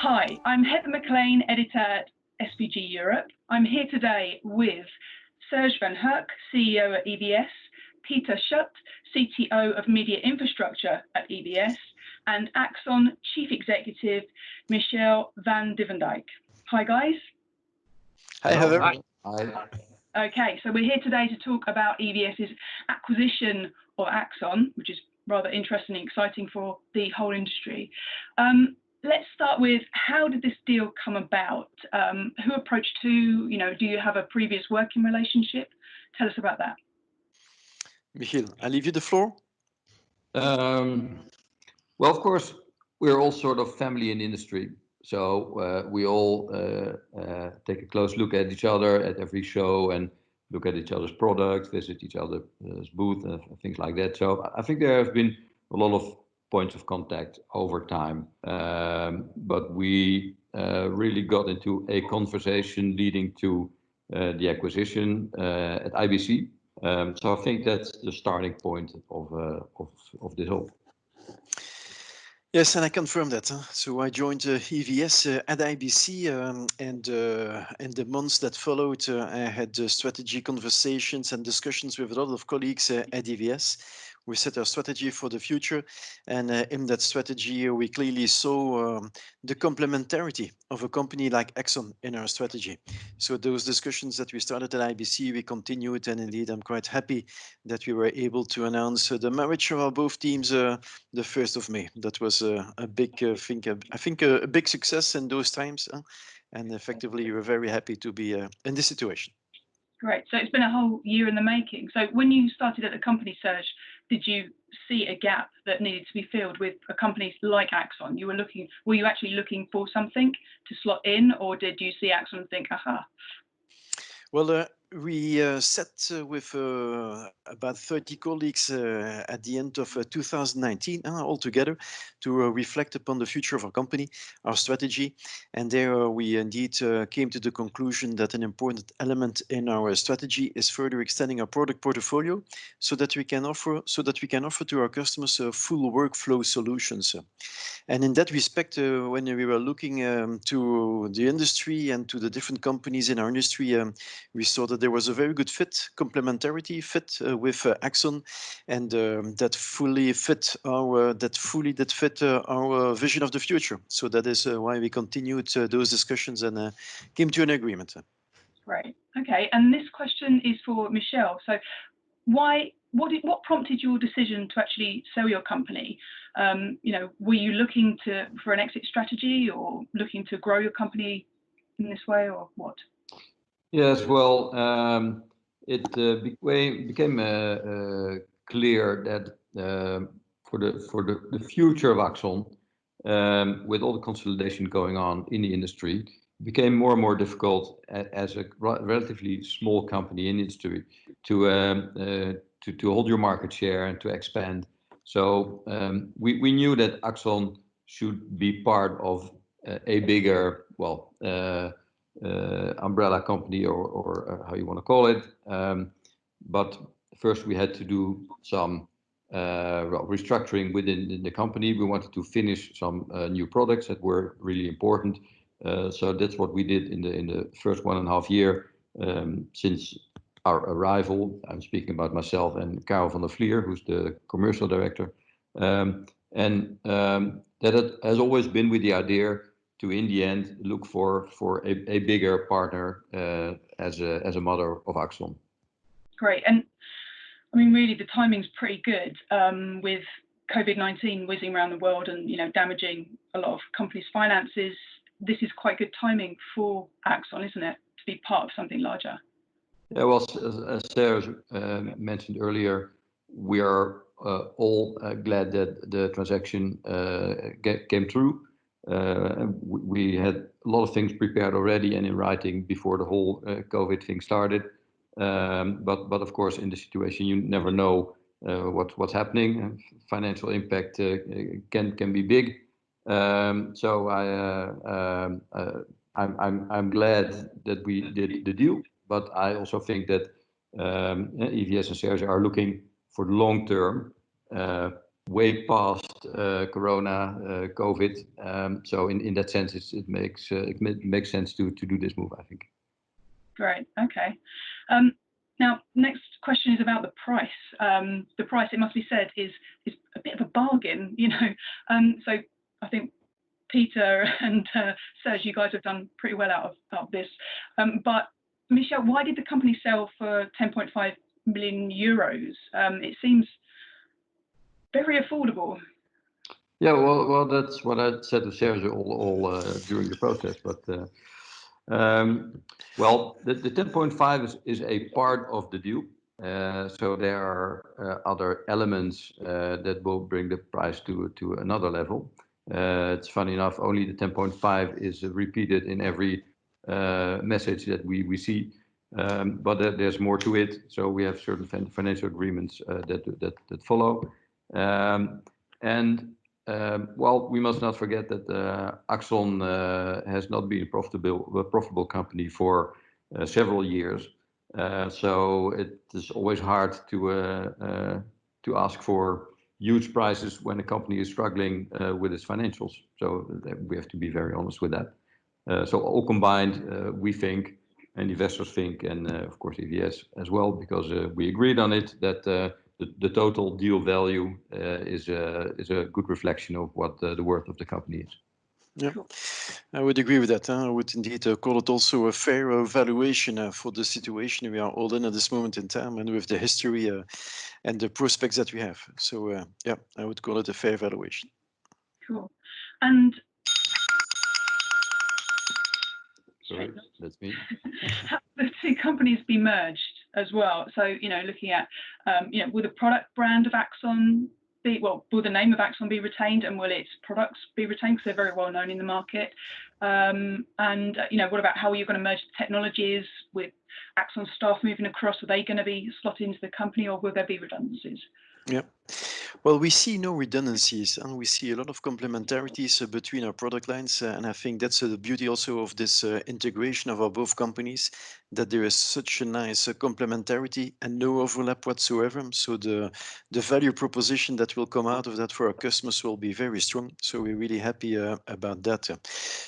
Hi, I'm Heather McLean, editor at SPG Europe. I'm here today with Serge van Herck, CEO at EVS, Peter Schut, CTO of Media Infrastructure at EVS, and Axon Chief Executive, Michiel Van Duijvendijk. Hi, guys. Hi, Heather. Hi. Okay, so we're here today to talk about EVS's acquisition of Axon, which is rather interesting and exciting for the whole industry. Let's start with, how did this deal come about? Who approached who? You know, do you have a previous working relationship? Tell us about that. Michiel, I leave you the floor. Well, of course, we're all sort of family in the industry. So we all take a close look at each other at every show and look at each other's products, visit each other's booth, and things like that. So I think there have been a lot of points of contact over time. But we really got into a conversation leading to the acquisition at IBC. So I think that's the starting point of this whole. Yes, and I confirm that. So I joined EVS at IBC, and in the months that followed, I had strategy conversations and discussions with a lot of colleagues at EVS. We set our strategy for the future, and in that strategy, we clearly saw the complementarity of a company like Axon in our strategy. So those discussions that we started at IBC, we continued, and indeed, I'm quite happy that we were able to announce the marriage of our both teams the 1st of May. That was a big I think a big success in those times, and effectively, we're very happy to be in this situation. Great. So it's been a whole year in the making. So when you started at the company, Serge, did you see a gap that needed to be filled with a company like Axon? Were you actually looking for something to slot in, or did you see Axon and think, aha? Well, we sat with about 30 colleagues at the end of 2019 all together to reflect upon the future of our company, our strategy. And there we indeed came to the conclusion that an important element in our strategy is further extending our product portfolio so that we can offer to our customers full workflow solutions. And in that respect, when we were looking to the industry and to the different companies in our industry, we saw that there was a very good fit, complementarity fit with Axon, and that fully fit our vision of the future. So that is why we continued those discussions and came to an agreement. Right. Okay. And this question is for Michiel. So, what prompted your decision to actually sell your company? You know, were you looking for an exit strategy, or looking to grow your company in this way, or what? Yes, well, it became clear that for the future of Axon, with all the consolidation going on in the industry, it became more and more difficult as a relatively small company in the industry to hold your market share and to expand. So we knew that Axon should be part of a bigger, umbrella company, or how you want to call it. But first we had to do some restructuring within the company. We wanted to finish some new products that were really important. So that's what we did in the first 1.5 years since our arrival. I'm speaking about myself and Karel van der Vlier, who's the commercial director. That has always been with the idea to, in the end, look for a bigger partner as a mother of Axon. Great. And I mean, really, the timing's pretty good with COVID-19 whizzing around the world and, you know, damaging a lot of companies' finances. This is quite good timing for Axon, isn't it, to be part of something larger? Yeah, well, as Serge mentioned earlier, we are all glad that the transaction came through. We had a lot of things prepared already and in writing before the whole COVID thing started. But of course, in the situation, you never know what's happening. Financial impact can be big. So I'm glad that we did the deal. But I also think that EVS and Serge are looking for the long term way past Corona, COVID. So in that sense, it makes sense to do this move, I think. Great. Okay. Now, next question is about the price. The price, it must be said, is a bit of a bargain, you know. So I think Peter and Serge, you guys have done pretty well out of this. But Michiel, why did the company sell for 10.5 million euros? It seems very affordable. Yeah, well, that's what I said to Serge all during the process. But well, the 10.5 is a part of the deal. So there are other elements that will bring the price to another level. It's funny enough, only the 10.5 is repeated in every message that we see. But there's more to it. So we have certain financial agreements that follow. Well, we must not forget that Axon has not been a profitable company for several years. So it is always hard to ask for huge prices when a company is struggling with its financials. So we have to be very honest with that. So all combined, we think, and investors think, and of course EVS as well, because we agreed on it, that the total deal value is a good reflection of what the worth of the company is. Yeah, I would agree with that. I would indeed call it also a fair valuation for the situation we are all in at this moment in time, and with the history and the prospects that we have. So yeah, I would call it a fair valuation. Cool. And sorry, that's me. Have the two companies be merged as well? So, you know, looking at, you know, will the product brand of Axon be, well, will the name of Axon be retained, and will its products be retained, because they're very well known in the market? And, you know, what about how are you going to merge the technologies with Axon staff moving across? Are they going to be slotted into the company, or will there be redundancies? Yeah. Well, we see no redundancies, and we see a lot of complementarities between our product lines, and I think that's the beauty also of this integration of our both companies, that there is such a nice complementarity and no overlap whatsoever. So the value proposition that will come out of that for our customers will be very strong. So we're really happy about that.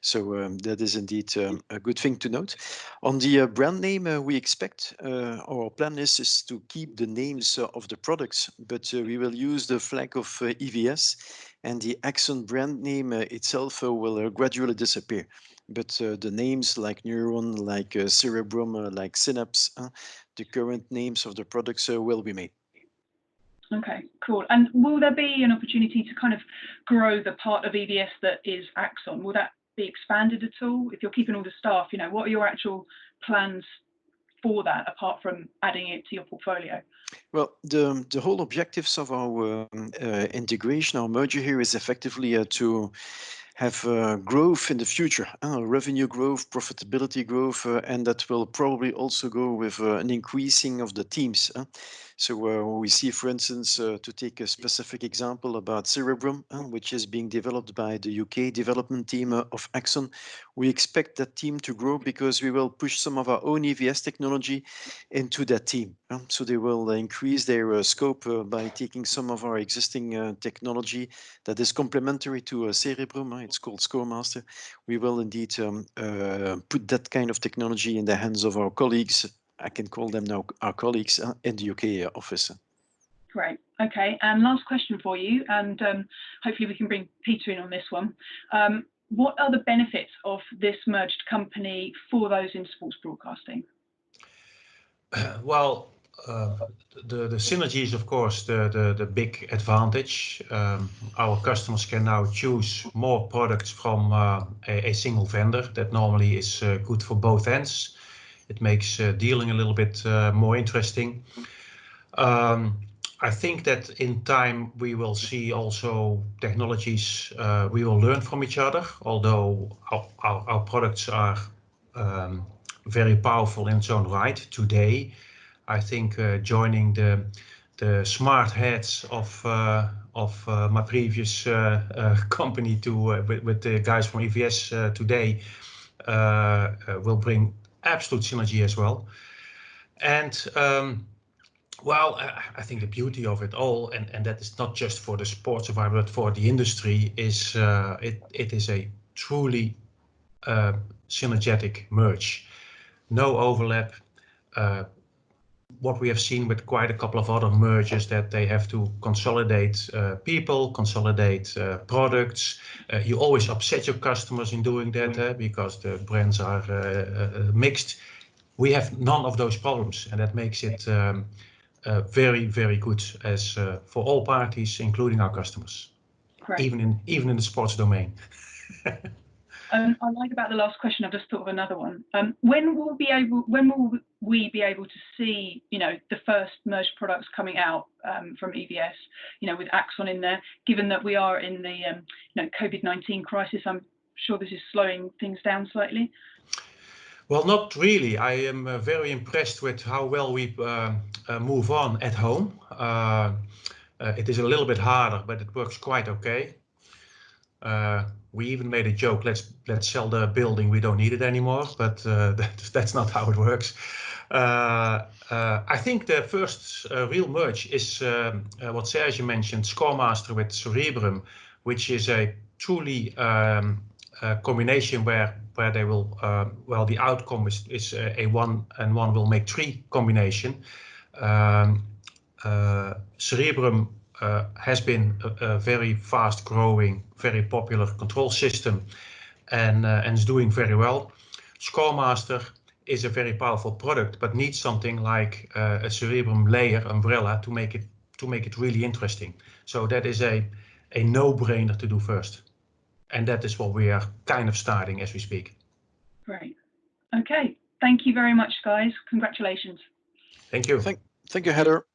So that is indeed a good thing to note. On the brand name, we expect, our plan is to keep the names of the products, but we will use the flag of EVS, and the Axon brand name itself will gradually disappear. But the names like Neuron, like Cerebrum, like Synapse, the current names of the products will be made. Okay, cool. And will there be an opportunity to kind of grow the part of EVS that is Axon? Will that be expanded at all? If you're keeping all the staff, you know, what are your actual plans for that, apart from adding it to your portfolio? Well, the whole objectives of our integration, our merger here, is effectively to have growth in the future, revenue growth, profitability growth, and that will probably also go with an increasing of the teams. So we see, for instance, to take a specific example about Cerebrum, which is being developed by the UK development team of Axon. We expect that team to grow because we will push some of our own EVS technology into that team. So they will increase their scope by taking some of our existing technology that is complementary to Cerebrum. It's called ScoreMaster. We will indeed put that kind of technology in the hands of our colleagues. I can call them now our colleagues in the UK office. Great. Okay. And last question for you, and hopefully we can bring Peter in on this one. What are the benefits of this merged company for those in sports broadcasting? Well, the synergy is, of course, the big advantage. Our customers can now choose more products from a single vendor. That normally is good for both ends. It makes dealing a little bit more interesting. I think that in time we will see also technologies we will learn from each other, although our products are very powerful in its own right today. I think joining the smart heads of my previous company with the guys from EVS today will bring absolute synergy as well. And Well, I think the beauty of it all, and that is not just for the sports environment, but for the industry, is it is a truly synergetic merge. No overlap. What we have seen with quite a couple of other mergers, that they have to consolidate people, consolidate products. You always upset your customers in doing that because the brands are mixed. We have none of those problems, and that makes it very, very good as for all parties, including our customers. Great. Even in the sports domain. I like about the last question. I've just thought of another one. When will we be able to see, the first merged products coming out from EVS, with Axon in there? Given that we are in the COVID-19 crisis, I'm sure this is slowing things down slightly. Well, not really. I am very impressed with how well we move on at home. It is a little bit harder, but it works quite okay. We even made a joke, let's sell the building, we don't need it anymore, but that's not how it works. I think the first real merge is what Serge mentioned, Scoremaster with Cerebrum, which is a truly combination where they will, well, the outcome is a 1 and 1 will make 3 combination. Cerebrum has been a very fast growing, very popular control system and is doing very well. Scoremaster is a very powerful product, but needs something like a Cerebrum layer umbrella to make it really interesting. So that is a no-brainer to do first. And that is what we are kind of starting as we speak. Great. Okay. Thank you very much, guys. Congratulations. Thank you. Thank you, Heather.